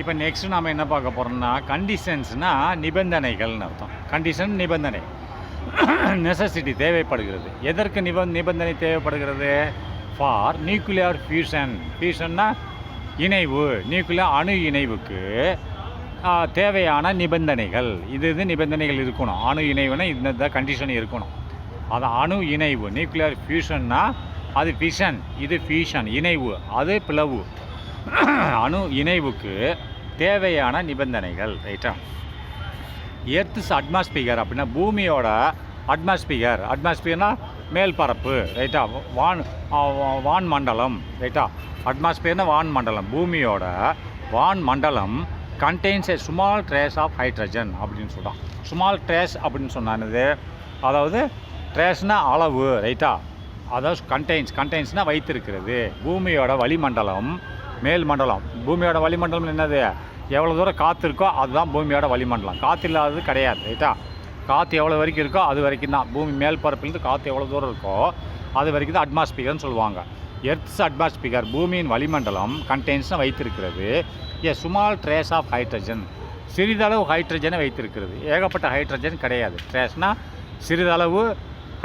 இப்போ நெக்ஸ்ட்டு நாம் என்ன பார்க்க போகிறோம்னா கண்டிஷன்ஸ்னால் நிபந்தனைகள்னு அர்த்தம். கண்டிஷன் நிபந்தனை. நெசசிட்டி தேவைப்படுகிறது. எதற்கு நிபந்தனை தேவைப்படுகிறது? For nuclear fusion. ஃபியூஷன்னா இணைவு. நியூக்ளியர் அணு இணைவுக்கு தேவையான நிபந்தனைகள். இது நிபந்தனைகள் இருக்கணும். அணு இணைவுனா இந்த கண்டிஷன் இருக்கணும். அது அணு இணைவு. நியூக்ளியர் ஃபியூஷன்னா அது ஃபிஷன், இது ஃபியூஷன் இணைவு, அது பிளவு. அணு இணைவுக்கு தேவையான நிபந்தனைகள். ரைட்டா? எர்த்ஸ் அட்மாஸ்பியர் அப்படின்னா பூமியோட அட்மாஸ்பியர். அட்மாஸ்பியர்னா மேல் பரப்பு. ரைட்டா? வான் மண்டலம். ரைட்டா? அட்மாஸ்பியர்னா வான் மண்டலம். பூமியோட வான் மண்டலம் contains a small trace of hydrogen அப்படின்னு சொல்கிறான். ஸ்மால் ட்ரேஸ் அப்படின்னு சொன்னானது, அதாவது ட்ரேஸ்னால் அளவு. ரைட்டா? அதாவது கண்டெய்ன்ஸ்னால் வைத்திருக்கிறது. பூமியோட வளிமண்டலம் மேல் மண்டலம். பூமியோட வளிமண்டலம் என்னது? எவ்வளோ தூரம் காற்று இருக்கோ அதுதான் பூமியோட வளிமண்டலம். காற்று இல்லாதது கிடையாது. ரைட்டா? காற்று எவ்வளோ வரைக்கும் இருக்கோ அது வரைக்கும் தான். பூமி மேல் பரப்பிலிருந்து காற்று எவ்வளோ தூரம் இருக்கோ அது வரைக்கும் தான் அட்மாஸ்பியர்னு சொல்லுவாங்க. எர்த்ஸ் அட்மாஸ்பியர் பூமியின் வளிமண்டலம் கண்டெய்ன்ஸ்னால் வைத்திருக்கிறது. ஏ ஸ்மால் ட்ரேஸ் ஆஃப் ஹைட்ரஜன். சிறிதளவு ஹைட்ரஜனை வைத்திருக்கிறது. ஏகப்பட்ட ஹைட்ரஜன் கிடையாது. ட்ரேஸ்னால் சிறிதளவு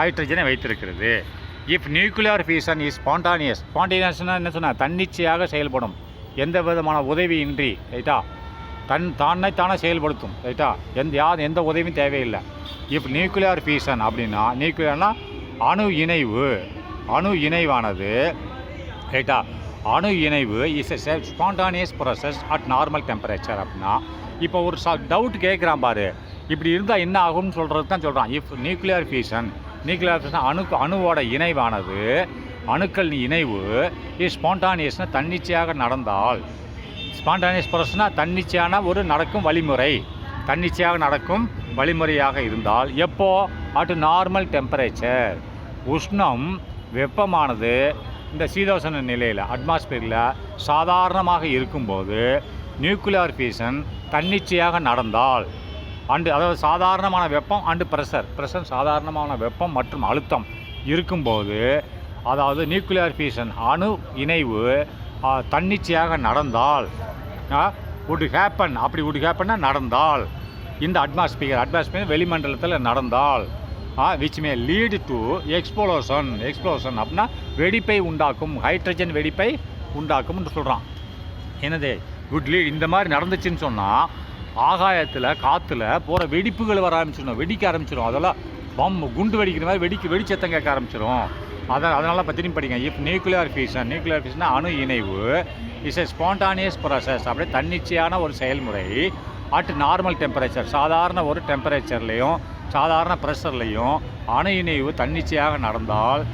ஹைட்ரஜனை வைத்திருக்கிறது. If nuclear fusion is spontaneous. ஸ்பான்டேனியஸ்னால் என்ன சொன்னால் தன்னிச்சையாக செயல்படும், எந்த விதமான உதவியின்றி. ரைட்டா? தானே செயல்படுத்தும். ரைட்டா? எந்த உதவியும் தேவையில்லை. இஃப் நியூக்ளியர் ஃபியூஷன் அப்படின்னா நியூக்ளியர்னா அணு இணைவு. அணு இணைவானது ரைட்டா? அணு இணைவு is a spontaneous process at normal temperature. அப்படின்னா இப்போ ஒரு டவுட் கேட்குறான் பாரு, இப்படி இருந்தால் என்ன ஆகும்னு சொல்கிறது தான் சொல்கிறான். இஃப் நியூக்ளியர் ஃபியூஷன் அணுவோட இணைவானது, அணுக்கள் இணைவு ஸ்பான்டானியஸ்னால் தன்னிச்சையாக நடந்தால். ஸ்பான்டானியஸ் ப்ராசஸ்னால் தன்னிச்சையான ஒரு நடக்கும் வழிமுறை. தன்னிச்சையாக நடக்கும் வழிமுறையாக இருந்தால் எப்போ? At normal temperature. உஷ்ணம் வெப்பமானது இந்த சீதோஷண நிலையில் அட்மாஸ்பியரில் சாதாரணமாக இருக்கும்போது நியூக்ளியர் ஃபியூஷன் தன்னிச்சையாக நடந்தால் அதாவது சாதாரணமான வெப்பம் அண்டு ப்ரெஷர் சாதாரணமான வெப்பம் மற்றும் அழுத்தம் இருக்கும்போது, அதாவது நியூக்ளியர் ஃபியூஷன் அணு இணைவு தன்னிச்சையாக நடந்தால் வுட் ஹேப்பன். அப்படி வுட் ஹேப்பன்னா நடந்தால் இந்த அட்மாஸ்பியர் வெளிமண்டலத்தில் நடந்தால் which may lead to explosion. அப்படின்னா வெடிப்பை உண்டாக்கும், ஹைட்ரஜன் வெடிப்பை உண்டாக்கும்னு சொல்கிறான். என்னது குட் லீட். இந்த மாதிரி நடந்துச்சுன்னு சொன்னால் ஆகாயத்தில் காற்றுல போகிற வெடிப்புகள் வர ஆரம்பிச்சிடும், வெடிக்க ஆரம்பிச்சிடும். அதெல்லாம் குண்டு வெடிக்கிற மாதிரி வெடிச்சத்தம் கேட்க ஆரம்பிச்சிடும். அதனால திரும்பி படிங்க. இஃப் நியூக்ளியர் ஃபியூஷன்னா அணு இணைவு இஸ் எ ஸ்பான்டானியஸ் ப்ராசஸ். அப்படியே தன்னிச்சையான ஒரு செயல்முறை அட் நார்மல் டெம்பரேச்சர். சாதாரண ஒரு டெம்பரேச்சர்லேயும் சாதாரண ப்ரெஷர்லேயும் அணு இணைவு தன்னிச்சையாக நடந்தால்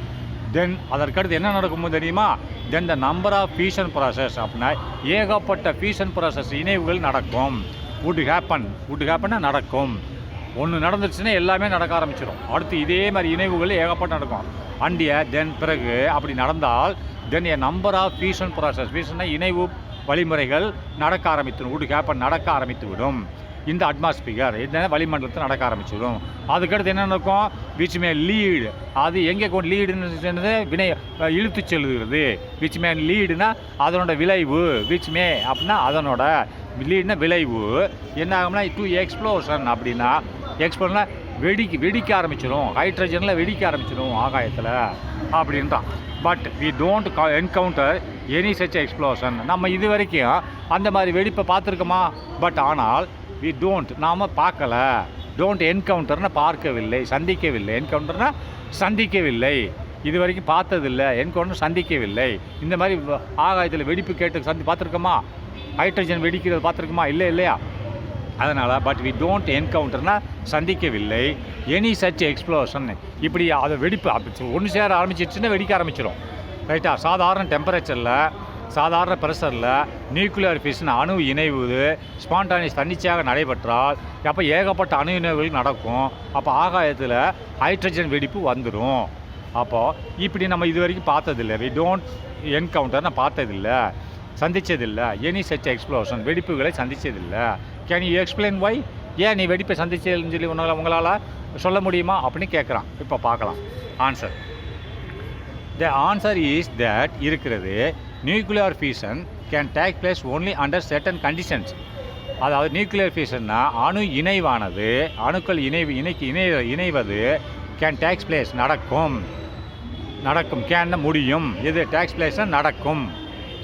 தென் அதற்கடுத்து என்ன நடக்குமோ தெரியுமா? Then the number of fusion process. அப்படின்னா ஏகப்பட்ட ஃபியூஷன் ப்ராசஸ் இணைவுகள் நடக்கும். வுட் ஹேப்பன்னா நடக்கும். ஒன்று நடந்துச்சுன்னா எல்லாமே நடக்க ஆரம்பிச்சிடும். அடுத்து இதே மாதிரி இணைவுகள் ஏகப்பட்ட நடக்கும். தென் பிறகு அப்படி நடந்தால் தென் ஏ நம்பர் ஆஃப் ஃபியூஷன் ப்ராசஸ். ஃபியூஷன்னா இணைவு வழிமுறைகள் நடக்க ஆரம்பித்துடும். வுட் ஹேப்பன் நடக்க ஆரம்பித்து விடும். இந்த அட்மாஸ்பியர் இந்த வளிமண்டலத்தில் நடக்க ஆரம்பிச்சிடும். அதுக்கடுத்து என்ன நடக்கும்? Which may lead. அது எங்கே கொண்டு லீடுன்னு இழுத்து செல்லுகிறது. விச் மே லீடுனா அதனோட விளைவு. விச் மே அப்படின்னா அதனோட லீடுனா விளைவு என்ன ஆகும்னா டு எக்ஸ்ப்ளோஷன். அப்படின்னா எக்ஸ்ப்ளோஷன்னா வெடிக்க ஆரம்பிச்சிடும். ஹைட்ரஜனில் வெடிக்க ஆரம்பிச்சிடும் ஆகாயத்தில் அப்படின்றான். But we don't encounter any such explosion. நம்ம இது வரைக்கும் அந்த மாதிரி வெடிப்பை பார்த்துருக்கோமா? பட் ஆனால் வி டோன்ட், நாம் பார்க்கல. டோன்ட் என்கவுண்டர்னா பார்க்கவில்லை, சந்திக்கவில்லை. என்கவுண்டர்னா சந்திக்கவில்லை, இது வரைக்கும் பார்த்ததில்லை. என்கவுண்டர் சந்திக்கவில்லை. இந்த மாதிரி ஆகாயத்தில் வெடிப்பு கேட்டு பார்த்துருக்கோமா? ஹைட்ரஜன் வெடிக்கிறது பார்த்துருக்கோமா? இல்லையா? அதனால் பட் வி டோன்ட் என்கவுண்டர்னா சந்திக்கவில்லை எனி சச் எக்ஸ்ப்ளோஷன். இப்படி அதை வெடிப்பு ஒன்று சேர ஆரம்பிச்சிருச்சுன்னா வெடிக்க ஆரம்பிச்சிடும். ரைட்டா? சாதாரண டெம்பரேச்சரில் சாதாரண ப்ரெஷரில் நியூக்ளியர் ஃபியூஷன் அணு இணைவு ஸ்பான்டானியஸ் தன்னிச்சையாக நடைபெற்றால் அப்போ ஏகப்பட்ட அணு இணைவுகள் நடக்கும். அப்போ ஆகாயத்தில் ஹைட்ரஜன் வெடிப்பு வந்துடும். அப்போது இப்படி நம்ம இது வரைக்கும் பார்த்ததில்லை. வி டோன்ட் என்கவுண்டர் நான் பார்த்ததில்லை, சந்தித்ததில்லை. எனி சச் எக்ஸ்ப்ளோஷன் வெடிப்புகளை சந்தித்ததில்லை. Can you explain why? ஏன் நீ வெடிப்பை சந்திச்சதுன்னு சொல்லி உங்களால் சொல்ல முடியுமா அப்படின்னு கேட்குறான். இப்போ பார்க்கலாம் answer. The answer is that இருக்கிறது nuclear fusion can take place only under certain conditions. அதாவது நியூக்ளியர் ஃபியூஷன்னா அணு இணைவானது, அணுக்கள் இணைவது கேன் டேக்ஸ் பிளேஸ் நடக்கும் கேன் முடியும், இது டேக்ஸ் பிளேஸ்னால் நடக்கும்,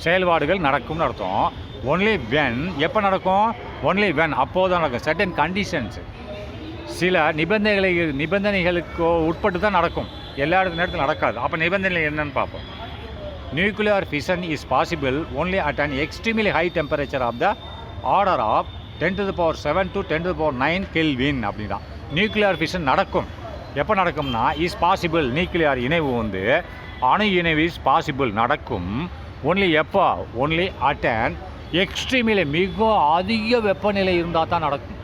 செயல்பாடுகள் நடக்கும்னு அர்த்தம். ஒன்லி வென், எப்போ நடக்கும்? ஒன்லி வென், அப்போது தான் நடக்கும். சர்டன் கண்டிஷன்ஸ், சில நிபந்தனைகளுக்கு உட்பட்டு தான் நடக்கும், எல்லா நேரத்தில் நடக்காது. அப்போ நிபந்தனை என்னன்னு பார்ப்போம். Nuclear fission is possible only at an extremely high temperature of the order of 10⁻⁷ to 10⁹ kelvin அப்படின்னா நியூக்ளியர் ஃபிஷன் நடக்கும். எப்போ நடக்கும்னா இஸ் பாசிபிள், நியூக்ளியர் இணைவு வந்து அணு இணைவு இஸ் பாசிபிள் நடக்கும். ஒன்லி எப்போ? ஒன்லி அட் அன் எக்ஸ்ட்ரீமில், மிக அதிக வெப்பநிலை இருந்தால் தான் நடக்கும்.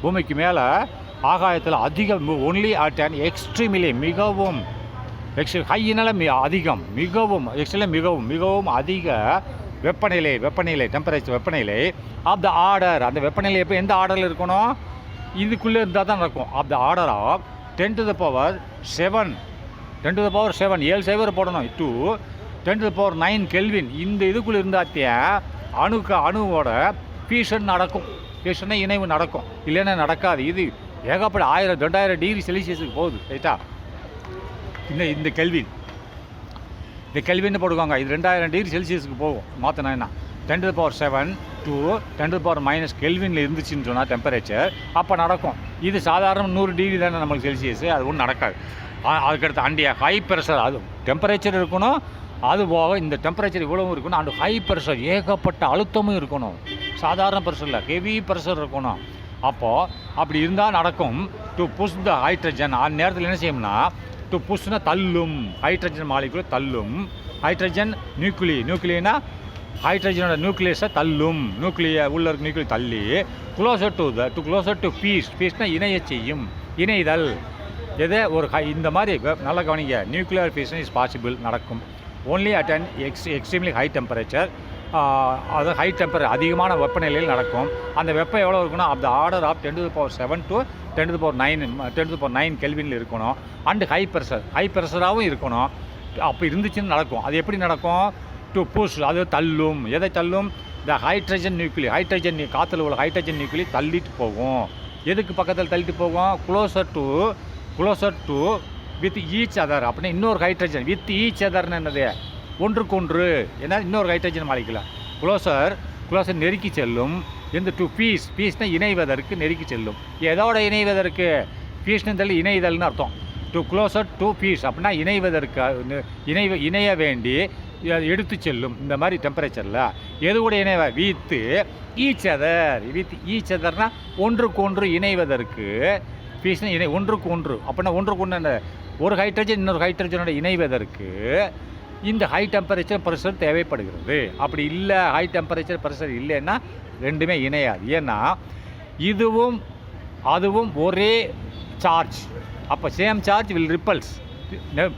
பூமிக்கு மேலே ஆகாயத்தில் அதிக, ஒன்லி அட் அன் எக்ஸ்ட்ரீமிலே, மிகவும் ஹையினால் அதிகம், மிகவும் எக்ஸ்ட்ரீமில் மிகவும் அதிக வெப்பநிலை டெம்பரேச்சர் வெப்பநிலை ஆஃப் த ஆர்டர். அந்த வெப்பநிலை எப்போ எந்த ஆர்டரில் இருக்கணும்? இதுக்குள்ளே இருந்தால் தான் நடக்கும். ஆஃப் த ஆர்டர் ஆஃப் 10⁻⁷, 10⁻⁷, 7 சைவர் போடணும், to 10⁹ கெல்வின். இந்த இதுக்குள்ளே இருந்தாத்திய அணுவோட ஃபியூஷன் நடக்கும். ஃபியூஷனை இணைவு நடக்கும், இல்லைன்னா நடக்காது. இது ஏகப்பட்ட 1000-2000 டிகிரி செல்சியஸுக்கு போகுது, ரைட்டா? இந்த கெல்வின்னு போட்டுக்கோங்க. இது 2000 டிகிரி செல்சியஸுக்கு போகும். மாற்றினா என்ன? 10⁻⁷ to 10⁻- கெல்வினில் இருந்துச்சுன்னு சொன்னால் டெம்பரேச்சர் அப்போ நடக்கும். இது சாதாரண 100 டிகிரி தானே நம்மளுக்கு செல்சியஸு, அது ஒன்றும் நடக்காது. அதுக்கடுத்து அண்டிய ஹை ப்ரெஷர், அது டெம்பரேச்சர் இருக்கணும், அது போக இந்த டெம்பரேச்சர் இவ்வளவும் இருக்கணும், அண்ட் ஹை ப்ரெஷர், ஏகப்பட்ட அழுத்தமும் இருக்கணும். சாதாரண ப்ரெஷரில் ஹெவி ப்ரெஷர் இருக்கணும். அப்போது அப்படி இருந்தால் நடக்கும். டு புஷ் த ஹைட்ரஜன், அந்த நேரத்தில் என்ன செய்யும்னா, டு புஷ்னா தள்ளும், ஹைட்ரஜன் மாலிகுலை தள்ளும். ஹைட்ரஜன் நியூக்ளியனா ஹைட்ரஜனோட நியூக்ளியஸை தள்ளும், உள்ள இருக்க நியூக்ளியை தள்ளி க்ளோசர் டு பீஸ்னா இணைய செய்யும், இணைதல். எதை ஒரு இந்த மாதிரி நல்லா கவனிங்க. நியூக்ளியர் ஃபியூஷன் இஸ் பாசிபிள் நடக்கும் only at an extremely high temperature. அது ஹை டெம்பரேச்சர், அதிகமான வெப்பநிலையில் நடக்கும். அந்த வெப்பம் எவ்வளோ இருக்குன்னா of the order of 10⁻⁷ to 10⁹ கெல்வினில் இருக்கணும். அண்டு ஹை ப்ரெஷராகவும் இருக்கணும். அப்போ இருந்துச்சுன்னு நடக்கும். அது எப்படி நடக்கும்? டு புஷ், அது தள்ளும். எதை தள்ளும்? த ஹைட்ரஜன் காற்றுல உள்ள ஹைட்ரஜன் நியூக்ளி தள்ளிட்டு போகும். எதுக்கு பக்கத்தில் தள்ளிட்டு போகும்? Closer to with each other. அப்படின்னா இன்னொரு ஹைட்ரஜன் வித் ஈச் அதர்னு என்னது? ஒன்றுக்கு ஒன்று. ஏன்னா இன்னொரு ஹைட்ரஜன் மாலிகுலா க்ளோசர் நெருக்கி செல்லும். இந்த டு பீஸ்னால் இணைவதற்கு நெருக்கி செல்லும். எதோட இணைவதற்கு? பீஸ்னு தள்ளி இணைதல்னு அர்த்தம். டு க்ளோசர் டு பீஸ் அப்படின்னா இணைவதற்கு, இணைய வேண்டி எடுத்து செல்லும். இந்த மாதிரி டெம்பரேச்சரில் எது கூட இணைவ? வித் ஈச் அதர்னால் ஒன்றுக்கு ஒன்று இணைவதற்கு. பீஸ்னா ஒன்றுக்கு ஒன்று அப்படின்னா ஒன்றுக்கு ஒன்று, ஒரு ஹைட்ரஜன் இன்னொரு ஹைட்ரஜனோட இணைவதற்கு இந்த ஹை டெம்பரேச்சர் ப்ரெஷர் தேவைப்படுகிறது. அப்படி இல்லை, ஹை டெம்பரேச்சர் ப்ரெஷர் இல்லைன்னா ரெண்டுமே இணையாது. ஏன்னா இதுவும் அதுவும் ஒரே சார்ஜ். அப்போ சேம் சார்ஜ் வில் ரிப்பல்ஸ்.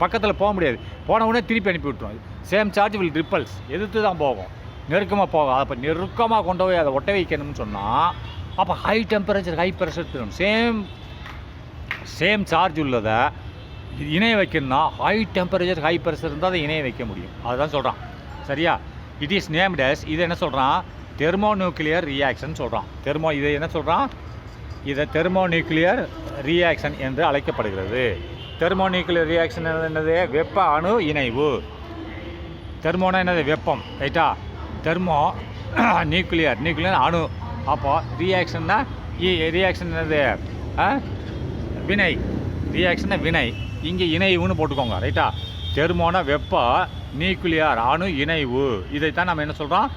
பக்கத்தில் போக முடியாது, போன உடனே திருப்பி அனுப்பி விட்டுரும். சேம் சார்ஜ் வில் ரிப்பல்ஸ், எதிர்த்து தான் போகும், நெருக்கமாக போகும். அப்போ நெருக்கமாக கொண்டு போய் அதை ஒட்ட வைக்கணும்னு சொன்னால் அப்போ ஹை டெம்பரேச்சர் ஹை ப்ரெஷர் தரும். சேம் சார்ஜ் உள்ளதை இணைய வைக்கணும்னா ஹை டெம்பரேச்சர் ஹை ப்ரெஷர் இருந்தால் அதை இணைய வைக்க முடியும். அதுதான் சொல்கிறான், சரியா? இட் இஸ் நேம்ட் அஸ், இது என்ன சொல்கிறான்? தெர்மோநியூக்ளியர் ரியாக்ஷன் சொல்கிறான். இதை என்ன சொல்கிறான்? இதை தெர்மோநியூக்ளியர் ரியாக்ஷன் என்று அழைக்கப்படுகிறது. தெர்மோநியூக்ளியர் ரியாக்ஷன் என்னது? வெப்ப அணு இணைவு. தெர்மோனா என்னது? வெப்பம், ரைட்டா? நியூக்ளியர் அணு. அப்போ ரியாக்ஷன்னா ரியாக்ஷன் என்னது? வினை. ரியாக்ஷன்னா வினை. இங்கே இணைவுன்னு போட்டுக்கோங்க, ரைட்டா? தெர்மோனா வெப்ப, நியூக்ளியர் அணு இணைவு. இதைத்தான் நம்ம என்ன சொல்கிறோம்?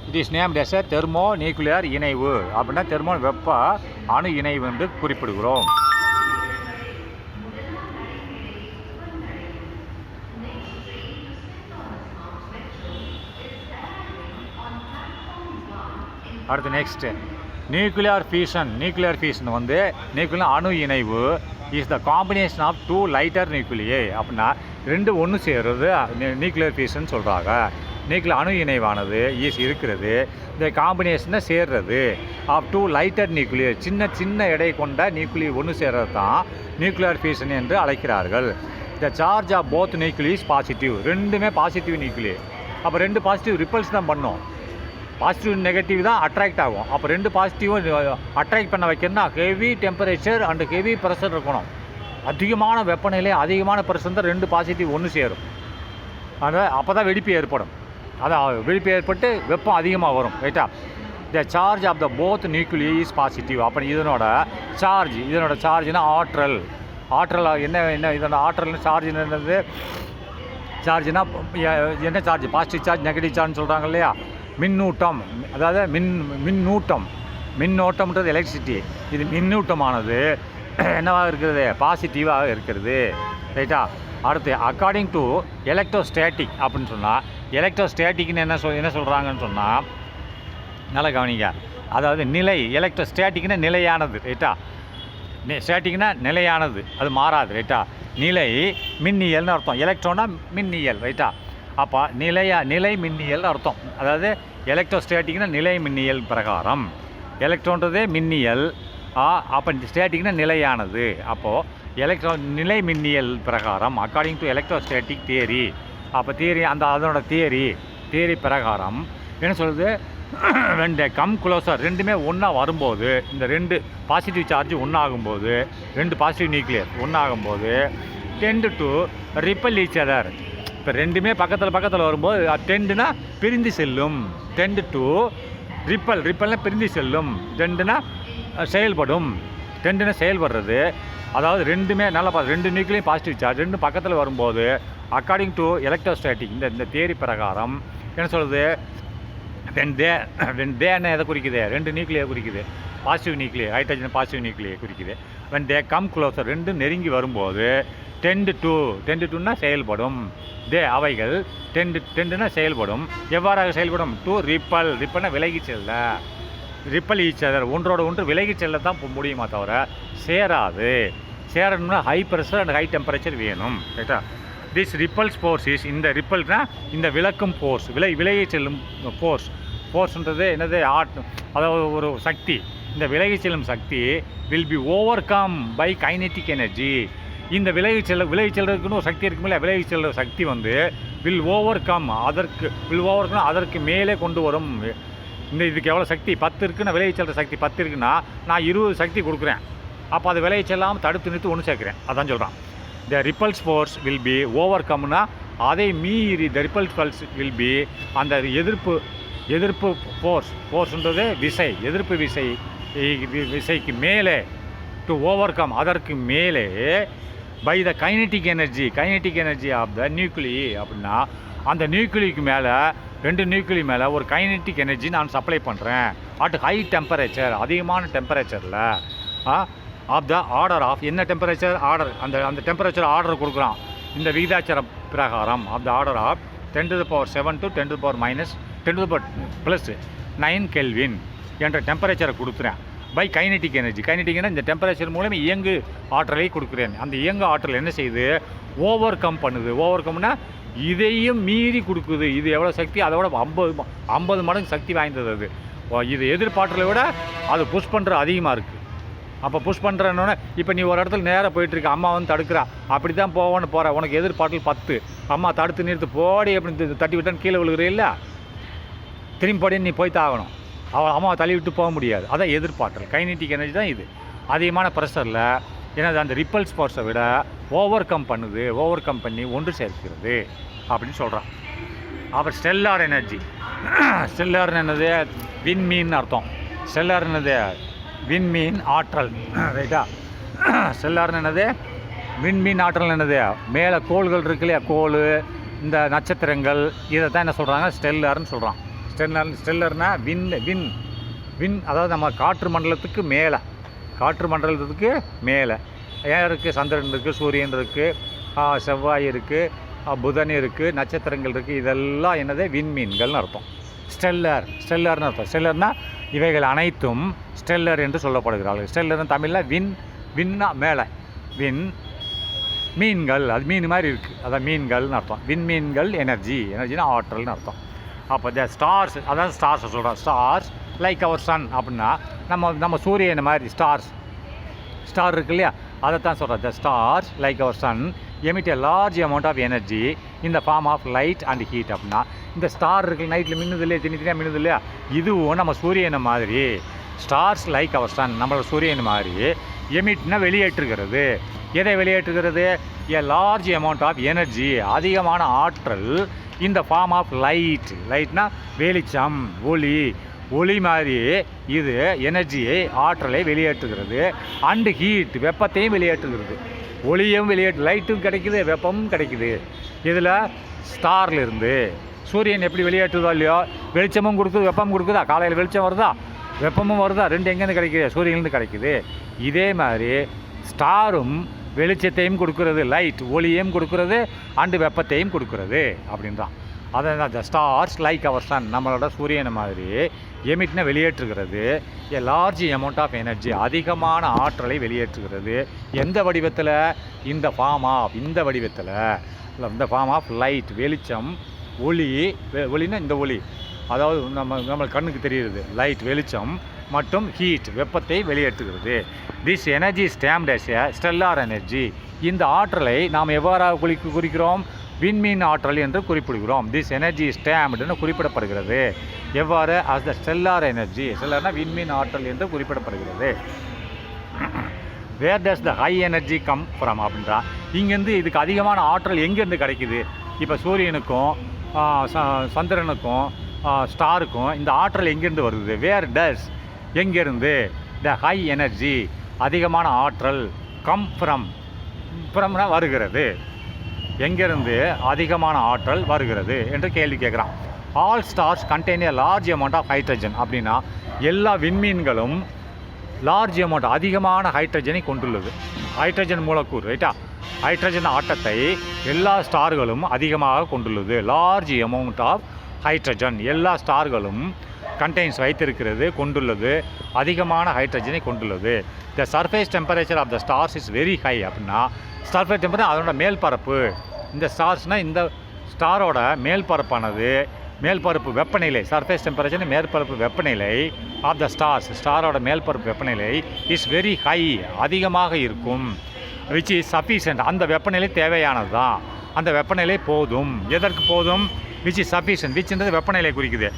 It is named as a thermo nuclear இணைவு. அப்படின்னா தெர்மோ வெப்ப அணு இணைவு என்று குறிப்பிடுகிறோம். அடுத்து நெக்ஸ்ட்டு நியூக்ளியர் ஃபியூஷன் வந்து நியூக்ளியர் அணு இணைவு is the combination of 2 lighter nuclei. அப்படின்னா ரெண்டு ஒன்று சேர்றது நியூக்ளியர் ஃபியூஷன் சொல்கிறாங்க. நியூக்ளியர் அணு இணைவானது இருக்கிறது. இந்த காம்பினேஷனை சேர்றது ஆஃப் 2 லைட்டர் நியூக்ளியர், சின்ன எடை கொண்ட நியூக்ளியர் ஒன்று சேர்றது தான் நியூக்ளியர் ஃபியூஷன் என்று அழைக்கிறார்கள். The charge of both nucleus positive. ரெண்டுமே பாசிட்டிவ் நியூக்ளியர். அப்போ 2 பாசிட்டிவ் ரிப்பல்ஸ் தான் பண்ணும். பாசிட்டிவ் நெகட்டிவ் தான் அட்ராக்ட் ஆகும். அப்போ 2 பாசிட்டிவும் அட்ராக்ட் பண்ண வைக்கணும்னா heavy temperature and heavy pressure இருக்கணும். அதிகமான வெப்பநிலை, அதிகமான ப்ரெஷர் தான் 2 பாசிட்டிவ் ஒன்று சேரும். அதனால் அப்போ தான் வெடிப்பு ஏற்படும். அதான் வெடிப்பு ஏற்பட்டு வெப்பம் அதிகமாக வரும். ரைட்டா? The charge of the both nuclei is positive. அப்போ இதனோட சார்ஜ்னா ஆற்றல். என்ன இதோட ஆற்றல்னு சார்ஜ் என்னது? சார்ஜ்னா என்ன சார்ஜ்? பாசிட்டிவ் சார்ஜ், நெகட்டிவ் சார்ஜ்னு சொல்கிறாங்க இல்லையா? மின்னூட்டம், அதாவது மின்னோட்டம்ன்றது எலக்ட்ரிசிட்டி. இது மின்னூட்டமானது என்னவாக இருக்கிறது? பாசிட்டிவாக இருக்கிறது. ரைட்டா? அடுத்து அக்கார்டிங் டு எலக்ட்ரோஸ்டேட்டிக் அப்படின்னு சொன்னால், எலக்ட்ரோஸ்டேட்டிக்னு என்ன சொல்கிறாங்கன்னு சொன்னால், நல்லா கவனிங்க. அதாவது நிலை, எலக்ட்ரோஸ்டேட்டிக்னா நிலையானது. ரைட்டா? ஸ்டேட்டிக்னா நிலையானது, அது மாறாது. ரைட்டா? நிலை மின்னியல்னு அர்த்தம். எலக்ட்ரோனா மின்னியல். ரைட்டா? அப்போ நிலை மின்னியல்னு அர்த்தம். அதாவது எலக்ட்ரோஸ்டேட்டிக்னா நிலை மின்னியல் பிரகாரம், எலக்ட்ரோன்றதே மின்னியல். அப்போ ஸ்டேட்டிக்னா நிலையானது. அப்போது நிலை மின்னியல் பிரகாரம் அக்கார்டிங் டு எலக்ட்ரோஸ்டேட்டிக் தியரி. அப்போ தியரி அதனோட தியரி பிரகாரம் என்ன சொல்லுது? when they come closer, ரெண்டுமே ஒன்றா வரும்போது, இந்த 2 பாசிட்டிவ் சார்ஜ் ஒன்றாகும்போது, 2 பாசிட்டிவ் நியூக்ளியர் ஒன்றாகும்போது tend to repel each other. இப்போ ரெண்டுமே பக்கத்தில் வரும்போது டெண்டுனா பிரிந்து செல்லும். tend to ரிப்பல்னா பிரிந்து செல்லும். டெண்டுனா செயல்படும். டெண்டுனா செயல்படுறது. அதாவது ரெண்டுமே நல்லா 2 நியூக்ளியும் பாசிட்டிவ் சார்ஜ் 2 பக்கத்தில் வரும்போது அக்கார்டிங் டு எலக்ட்ரோஸ்டாட்டிக் இந்த தியரி பிரகாரம் என்ன சொல்லுது? வென் தேன்னு எதை குறிக்குது? 2 நியூக்ளியை குறிக்குது. பாசிட்டிவ் நியூக்ளியை, ஹைட்ரஜன் பாசிட்டிவ் நியூக்ளியை குறிக்குது. வென் தே கம் க்ளோசர், 2 நெருங்கி வரும்போது டெண்டு டுன்னா செயல்படும். அவைகள் டெண்டுனா செயல்படும். எவ்வாறாக செயல்படும்? டு ரிப்பல்னா விலகி செல்ல. ரிப்பல் ஈச் அதர், ஒன்றோட ஒன்று விலகி செல்ல தான் முடியுமா தவிர சேராது. சேரணும்னா high pressure and high temperature வேணும். ரைட்டா? திஸ் ரிப்பல்ஸ் ஃபோர்ஸ் இஸ், இந்த ரிப்பல்னா இந்த விளக்கும் ஃபோர்ஸ், விலகி செல்லும் ஃபோர்ஸ்ன்றது என்னது? அதாவது ஒரு சக்தி. இந்த விலகி செல்லும் சக்தி will be overcome by kinetic energy. இந்த விலகி செல்றதுக்குன்னு ஒரு சக்தி இருக்குமில்ல, விலகி செல்கிற சக்தி வில் ஓவர் கம் அதற்கு மேலே கொண்டு வரும். இதுக்கு எவ்வளோ சக்தி? 10 இருக்குன்னா, விலகி செல்கிற சக்தி 10 இருக்குன்னா நான் 20 சக்தி கொடுக்குறேன். அப்போ அது விலகி செல்லாமல் தடுத்து நிறுத்தி ஒன்று சேர்க்குறேன். அதான் சொல்கிறான். The repulse force will be ஓவர் கம்னா அதை மீறி the repulse pulse will be அந்த எதிர்ப்பு ஃபோர்ஸ்ன்றது விசை, எதிர்ப்பு விசைக்கு மேலே டு ஓவர் கம் அதற்கு மேலே by the kinetic energy of the nuclei. அப்படின்னா அந்த நியூக்ளிக்கு மேலே 2 நியூக்ளி மேலே ஒரு கைனெட்டிக் எனர்ஜி நான் சப்ளை பண்ணுறேன். அட் ஹை டெம்பரேச்சர், அதிகமான டெம்பரேச்சரில் ஆஃப் த ஆர்டர் ஆஃப் என்ன டெம்பரேச்சர்? ஆர்டர், அந்த டெம்பரேச்சர் ஆர்டர் கொடுக்குறான் இந்த விகிதாச்சார பிரகாரம். Of the order of 10⁻7 to 10⁻9 kelvin என்ற டெம்பரேச்சரை கொடுக்குறேன். பை கைனெட்டிக் எனர்ஜினா இந்த டெம்பரேச்சர் மூலம் இயங்கு ஆற்றலை கொடுக்குறேன். அந்த இயங்கு ஆற்றல் என்ன செய்யுது? ஓவர் கம் பண்ணுது. ஓவர் கம்னா இதையும் மீறி கொடுக்குது. இது எவ்வளோ சக்தி? அதோட 50 மடங்கு சக்தி வாய்ந்தது. அது இது எதிர்பார்த்தலை விட அது புஷ் பண்ணுற அதிகமாக இருக்குது. அப்போ புஷ் பண்ணுறேன்னொன்னே இப்போ நீ ஒரு இடத்துல நேராக போயிட்டுருக்க, அம்மா தடுக்கிறா, அப்படி தான் போகிற, உனக்கு எதிர்பார்த்தல் 10, அம்மா தடுத்து நிறுத்து போடி அப்படின்னு தட்டி விட்டான்னு கீழே விழுகிறீல்ல, திரும்பி போடி நீ போய் தாகணும். அம்மாவை தள்ளி விட்டு போக முடியாது. அதான் எதிர்பார்த்தல். கைனெட்டிக் எனர்ஜி தான் இது. அதிகமான ப்ரெஷரில் ஏன்னா அந்த ரிப்பல்ஸ் ஃபோர்ஸை விட ஓவர் கம் பண்ணி ஒன்று சேர்க்கிறது அப்படின்னு சொல்கிறான். அப்புறம் ஸ்டெல்லார் எனர்ஜி. ஸ்டெல்லார்னு என்னது? விண்மீன் அர்த்தம். ஸ்டெல்லார் என்னது? விண்மீன் ஆற்றல். ரைட்டா? ஸ்டெல்லார்னு என்னது? விண்மீன் ஆற்றல். என்னது? மேலே கோள்கள் இருக்கு இல்லையா, கோள், இந்த நட்சத்திரங்கள், இதை தான் என்ன சொல்கிறாங்க? ஸ்டெல்லார்னு சொல்கிறான். ஸ்டெல்லர்னா விண் அதாவது நம்ம காற்று மண்டலத்துக்கு மேலே ஏன் இருக்குது? சந்திரன் இருக்குது, சூரியன் இருக்குது, செவ்வாய் இருக்குது, புதன் இருக்குது, நட்சத்திரங்கள் இருக்குது. இதெல்லாம் என்னது? விண்மீன்கள்னு அர்த்தம். ஸ்டெல்லர்னு அர்த்தம். ஸ்டெல்லர்னா இவைகள் அனைத்தும் ஸ்டெல்லர் என்று சொல்லப்படுகிறார்கள். ஸ்டெல்லர்னு தமிழில் விண்ணா மேலே, மீன்கள், அது மீன் மாதிரி இருக்குது, அதான் மீன்கள்னு அர்த்தம். விண்மீன்கள் எனர்ஜினா ஆற்றல்னு அர்த்தம். அப்போ த ஸ்டார்ஸ், அதான் ஸ்டார்ஸை சொல்கிறோம். ஸ்டார்ஸ் லைக் அவர் சன் அப்படின்னா நம்ம சூரியன் மாதிரி ஸ்டார் இருக்கு இல்லையா, அதை தான் சொல்கிறோம். The stars like our sun emit a large amount of energy இந்த form of light and heat. அப்படின்னா இந்த ஸ்டார் இருக்குது, நைட்டில் மின்னுது இல்லையா, தனித்தனியாக மின்னுது இல்லையா, இதுவும் நம்ம சூரியனை மாதிரி ஸ்டார்ஸ் லைக் அவர் சன் நம்மளோட சூரியன் மாதிரி எமிட்னா வெளியேற்றுகிறது. எதை வெளியேற்றுகிறது? A large amount of energy, அதிகமான ஆற்றல், இந்த ஃபார்ம் ஆஃப் லைட். லைட்னா வெளிச்சம், ஒளி, ஒளி மாதிரி இது எனர்ஜியை, ஆற்றலை வெளியேற்றுகிறது. அண்டு ஹீட், வெப்பத்தையும் வெளியேற்றுகிறது. ஒளியும் லைட்டும் கிடைக்குது, வெப்பமும் கிடைக்குது. இதில் ஸ்டார்லேருந்து சூரியன் எப்படி வெளியேற்றுதோ இல்லையோ, வெளிச்சமும் கொடுக்குது, வெப்பமும் கொடுக்குதா? காலையில் வெளிச்சம் வருதா, வெப்பமும் வருதா? ரெண்டு எங்கேருந்து கிடைக்குது? சூரியன்லேருந்து கிடைக்குது. இதே மாதிரி ஸ்டாரும் வெளிச்சத்தையும் கொடுக்குறது, லைட் ஒளியையும் கொடுக்குறது, அண்டு வெப்பத்தையும் கொடுக்குறது அப்படின்றான். அதை தான் the stars like our sun நம்மளோட சூரியனை மாதிரி எமிட்னா வெளியேற்றுகிறது. A large amount of energy, அதிகமான ஆற்றலை வெளியேற்றுகிறது. எந்த வடிவத்தில்? இந்த ஃபார்ம் ஆஃப், இந்த வடிவத்தில், இந்த ஃபார்ம் ஆஃப் லைட் வெளிச்சம், ஒளி, ஒளினா இந்த ஒளி, அதாவது நம்ம கண்ணுக்கு தெரிகிறது லைட் வெளிச்சம், மற்றும் ஹீட் வெப்பத்தை வெளியேற்றுகிறது. This energy stamped as a stellar energy. இந்த ஆற்றலை நாம் எவ்வாறாக குறிக்கிறோம்? விண்மீன் ஆற்றல் என்று குறிப்பிடுகிறோம். திஸ் எனர்ஜி ஸ்டாம்ப்டுன்னு குறிப்பிடப்படுகிறது. எவ்வாறு? as the stellar energy. ஸ்டெல்லார்னா விண்மீன் ஆற்றல் என்று குறிப்பிடப்படுகிறது. Where does the high energy come from அப்படின்றா. இங்கேருந்து இதுக்கு அதிகமான ஆற்றல் எங்கேருந்து கிடைக்குது? இப்போ சூரியனுக்கும் சந்திரனுக்கும் ஸ்டாருக்கும் இந்த ஆற்றல் எங்கேருந்து வருது? வேர் டஸ், எங்கேருந்து? த ஹை எனர்ஜி, அதிகமான ஆற்றல், கம் ஃப்ரம்னா வருகிறது. எங்கேருந்து அதிகமான ஆற்றல் வருகிறது என்று கேள்வி கேட்குறான். All stars contain a large amount of hydrogen. அப்படின்னா எல்லா விண்மீன்களும் லார்ஜ் அமௌண்ட், அதிகமான ஹைட்ரஜனை கொண்டுள்ளது. ஹைட்ரஜன் மூலக்கூறு, ரைட்டா? ஹைட்ரஜன் ஆட்டத்தை எல்லா ஸ்டார்களும் அதிகமாக கொண்டுள்ளது. லார்ஜ் அமௌண்ட் ஆஃப் ஹைட்ரஜன் எல்லா ஸ்டார்களும் கண்டெய்ன்ஸ் வைத்திருக்கிறது, கொண்டுள்ளது, அதிகமான ஹைட்ரஜனை கொண்டுள்ளது. The surface temperature of the stars is very high. அப்படின்னா சர்ஃபேஸ் டெம்பரேச்சர் அதோட மேல்பரப்பு, இந்த ஸ்டார்ஸ்னால் இந்த ஸ்டாரோட மேல்பரப்பானது, மேல்பரப்பு வெப்பநிலை, சர்ஃபேஸ் டெம்பரேச்சர் மேற்பரப்பு வெப்பநிலை ஆஃப் த ஸ்டார்ஸ், ஸ்டாரோட மேல்பரப்பு வெப்பநிலை இஸ் வெரி ஹை, அதிகமாக இருக்கும். விச் இஸ் சஃபிஷியன்ட், அந்த வெப்பநிலை தேவையானது தான், அந்த வெப்பநிலை போதும். எதற்கு போதும்? விச் இஸ் சஃபிஷியன்ட், விச்ன்றது வெப்பநிலை குறிக்குது.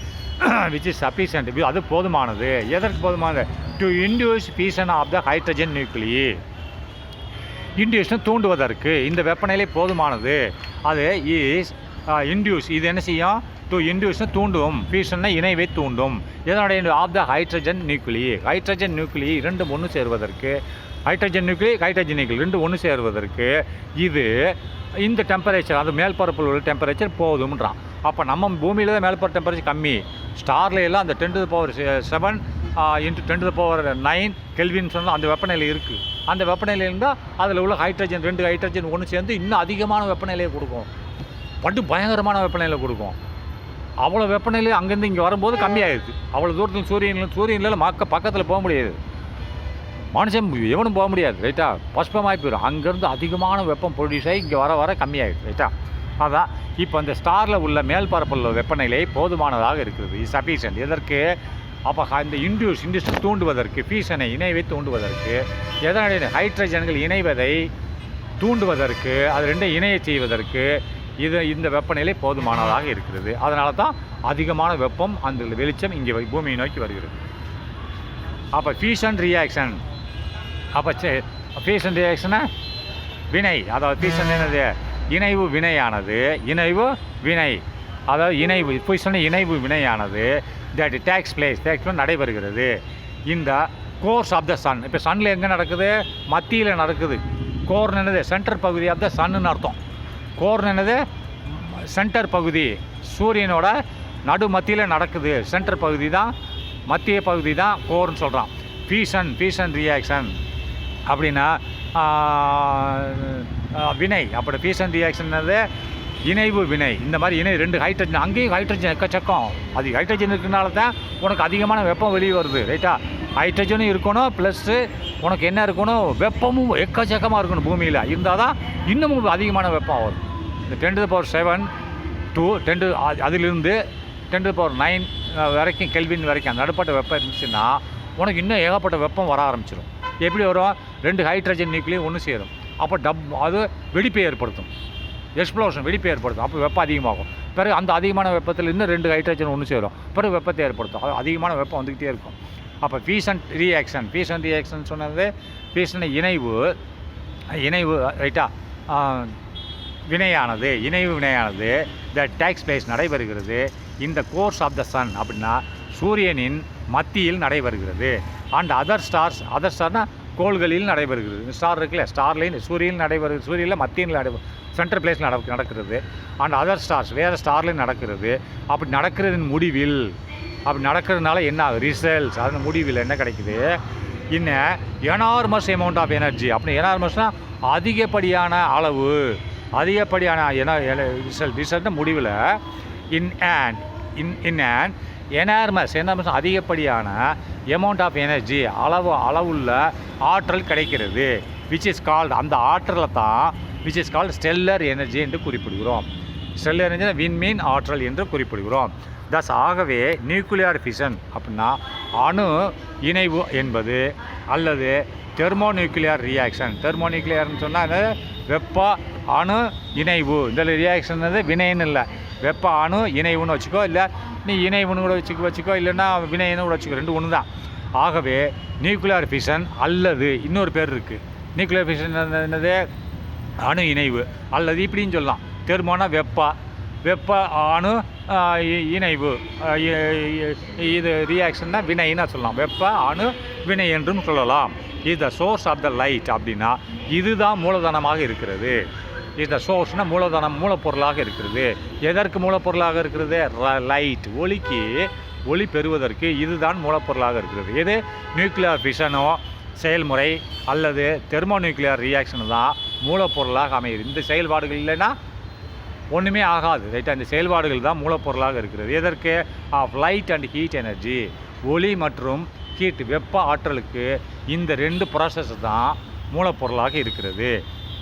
விச் இஸ் சஃபிஷியன்ட், அது போதுமானது. எதற்கு போதுமானது? To induce fusion of the hydrogen nuclei, induction தூண்டுவதற்கு இந்த வெப்பநிலை போதுமானது. அது இஸ் இன்டியூஸ், இது என்ன செய்யும்? டு இன்டியூஷன் தூண்டும், ஃபியூஷன்னா இணைவை தூண்டும். இதனுடைய ஆஃப் த ஹைட்ரஜன் நியூக்ளியி, ஹைட்ரஜன் நியூக்ளியி இரண்டும் ஒன்று சேருவதற்கு, ஹைட்ரஜன் நியூக்ளியி ரெண்டு ஒன்று சேருவதற்கு இது இந்த டெம்பரேச்சர், அது மேல்பரப்பில் உள்ள டெம்பரேச்சர் போதும்ன்றான். அப்போ நம்ம பூமியில் தான் மேல்பரப்பு டெம்பரேச்சர் கம்மி, ஸ்டாரில் எல்லாம் அந்த 10⁷ இன்ட்டு 10⁹ கெல்வின் சொன்னால் அந்த வெப்பநிலை இருக்குது. அந்த வெப்பநிலை இருந்தால் அதில் உள்ள ஹைட்ரஜன், ரெண்டு ஹைட்ரஜன் ஒன்று சேர்ந்து இன்னும் அதிகமான வெப்பநிலையை கொடுக்கும், பட்டு பயங்கரமான வெப்பநிலையை கொடுக்கும். அவ்வளோ வெப்பநிலை அங்கேருந்து இங்கே வரும்போது கம்மியாகிடுது. அவ்வளோ தூரத்தில் சூரியனில் பக்கத்தில் போக முடியாது, மனுஷன் எவனும் போக முடியாது, ரைட்டா? பஸ்பமாகி போயிடும். அங்கேருந்து அதிகமான வெப்பம் ப்ரொடியூஸ் ஆகி இங்கே வர கம்மியாகிடுது, ரைட்டா? அதான் இப்போ இந்த ஸ்டாரில் உள்ள மேல்பரப்பில் வெப்பநிலை போதுமானதாக இருக்கிறது. இது சஃபிஷியன்ட். எதற்கு? அப்போ இந்த இன்டியூஷன் தூண்டுவதற்கு, ஃபியூஷனை இணைவை தூண்டுவதற்கு, எதனுடைய ஹைட்ரஜன்கள் இணைவதை தூண்டுவதற்கு, அது ரெண்டும் இணைய செய்வதற்கு இந்த வெப்பநிலை போதுமானதாக இருக்கிறது. அதனால தான் அதிகமான வெப்பம், அந்த வெளிச்சம் இங்கே பூமியை நோக்கி வருகிறது. அப்போ ஃபியூஷன் ரியாக்ஷன், அப்போ ஃபியூஷன் ரியாக்ஷனை வினை, அதாவது ஃபியூஷன் என்னது? இணைவு வினையானது, இணைவு வினை, அதாவது இணைவு ஃபியூஷன் இணைவு வினையானது தட் டேக்ஸ் பிளேஸ் நடைபெறுகிறது. இந்த கோர்ஸ் ஆஃப் த சன், இப்போ சன்னில் எங்கே நடக்குது? மத்தியில் நடக்குது. கோர் என்னது? சென்டர் பகுதி ஆஃப் த சன்னு அர்த்தம். கோர் என்னது? சென்டர் பகுதி, சூரியனோட நடு மத்தியில் நடக்குது. சென்டர் பகுதி தான், மத்திய பகுதி தான் கோர்னு சொல்கிறான். ஃபியூஷன் ரியாக்ஷன் அப்படின்னா வினை. அப்படி ஃபியூஷன் ரியாக்ஷன் என்னது? இணைவு வினை. இந்த மாதிரி ரெண்டு ஹைட்ரஜன், அங்கேயும் ஹைட்ரஜன் எக்கச்சக்கம், அது ஹைட்ரஜன் இருக்கிறனால தான் உனக்கு அதிகமான வெப்பம் வெளியே வருது, ரைட்டா? ஹைட்ரஜனும் இருக்கணும், ப்ளஸ்ஸு உனக்கு என்ன இருக்கணும்? வெப்பமும் எக்கச்சக்கமாக இருக்கணும். பூமியில் இருந்தால் தான் இன்னமும் அதிகமான வெப்பம் வரும். இந்த 10⁷ to 10 அதிலிருந்து 10⁹ வரைக்கும் கெல்வின் வரைக்கும் அந்த நடுப்பட்ட வெப்பம் இருந்துச்சுன்னா உனக்கு இன்னும் ஏகப்பட்ட வெப்பம் வர ஆரம்பிச்சிடும். எப்படி வரும்? ரெண்டு ஹைட்ரஜன் நியூக்ளியர் ஒன்று சேரும், அப்போ அது வெடிப்பை ஏற்படுத்தும். எக்ஸ்ப்ளோஷன் வெடிப்பு ஏற்படுத்தும். அப்போ வெப்பம் அதிகமாகும். பிறகு அந்த அதிகமான வெப்பத்தில் இன்னும் 2 ஹைட்ரஜன் ஒன்று சேரும். பிறகு வெப்பத்தை ஏற்படுத்தும். அது அதிகமான வெப்பம் வந்துக்கிட்டே இருக்கும். அப்போ ஃபியூஷன் ரியாக்ஷன் சொன்னது ஃபியூஷன் இணைவு ரைட்டா, இணைவு வினையானது டேக்ஸ் பிளேஸ் நடைபெறுகிறது இந்த கோர்ஸ் ஆஃப் த சன், அப்படின்னா சூரியனின் மத்தியில் நடைபெறுகிறது. அண்ட் அதர் ஸ்டார்னால் கோள்களில் நடைபெறுகிறது. ஸ்டார் இருக்குல்ல, ஸ்டார்லையும் சூரியனில் மத்தியில் சென்ட்ரல் பிளேஸில் நடக்கிறது. அண்ட் அதர் ஸ்டார்ஸ் வேறு ஸ்டார்லையும் நடக்கிறது. அப்படி நடக்கிறதின் முடிவில், அப்படி நடக்கிறதுனால என்ன ஆகுது, ரிசல்ட்ஸ், அதன் முடிவில் என்ன கிடைக்குது, இன்னும் எனார்மஸ் அமௌண்ட் ஆஃப் எனர்ஜி. அப்படி எனார்மஸ்னால் அதிகப்படியான அளவு, அதிகப்படியான ரிசல்ட் முடிவில் இன் அண்ட் எனார்மஸ் அதிகப்படியான அமௌண்ட் ஆஃப் எனர்ஜி, அளவுள்ள ஆற்றல் கிடைக்கிறது. விச் இஸ் கால்டு, அந்த ஆற்றலை தான் which is called stellar energy என்று குறிப்பிடுகிறோம். ஸ்டெல்லர் எனர்ஜி விண்மீன் ஆற்றல் என்று குறிப்பிடுகிறோம். தஸ் ஆகவே நியூக்ளியர் ஃபிஷன் அப்படின்னா அணு இணைவு என்பது அல்லது தெர்மோநியூக்ளியர் ரியாக்ஷன். தெர்மோநியூக்ளியர்னு சொன்னால் வெப்ப அணு இணைவு. இந்த ரியாக்ஷன் வினைன்னு இல்லை, வெப்ப அணு இணைவுன்னு வச்சுக்கோ, இல்லை நீ இணைவுன்னு கூட வச்சுக்கோ, இல்லைன்னா வினைன்னு கூட வச்சுக்கோ, 2 ஒன்று தான். ஆகவே நியூக்ளியர் ஃபிஷன் அல்லது இன்னொரு பேர் இருக்குது. நியூக்ளியர் ஃபிஷன் என்னது, அணு இணைவு அல்லது இப்படின்னு சொல்லலாம். தெர்மோனா வெப்ப அணு இணைவு, இது ரியாக்ஷன்னா வினைன்னு சொல்லலாம். வெப்ப அணு வினை என்றும் சொல்லலாம். இது the source of the light, அப்படின்னா இதுதான் மூலதனமாக இருக்கிறது. இந்த சோர்ஸ்னால் மூலப்பொருளாக இருக்கிறது. எதற்கு மூலப்பொருளாக இருக்கிறது, லைட், ஒளி பெறுவதற்கு இதுதான் மூலப்பொருளாக இருக்கிறது. இது நியூக்ளியர் ஃபிஷனோ செயல்முறை அல்லது தெர்மோநியூக்ளியர் ரியாக்ஷன் தான் மூலப்பொருளாக அமையுது. இந்த செயல்பாடுகள் இல்லைன்னா ஒன்றுமே ஆகாது, ரைட்டாக. இந்த செயல்பாடுகள் தான் மூலப்பொருளாக இருக்கிறது. எதற்கு, of light and heat energy, ஒளி மற்றும் ஹீட், வெப்ப ஆற்றலுக்கு இந்த 2 ப்ராசஸ் தான் மூலப்பொருளாக இருக்கிறது.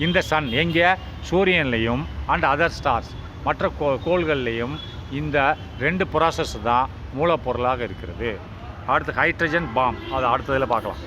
இந்த சன் எங்கே, சூரியன்லேயும் அண்ட் அதர் ஸ்டார்ஸ் மற்ற கோள்கள்லேயும் இந்த 2 ப்ராசஸ் தான் மூலப்பொருளாக இருக்கிறது. அடுத்து ஹைட்ரஜன் பாம், அது அடுத்ததில் பார்க்கலாம்.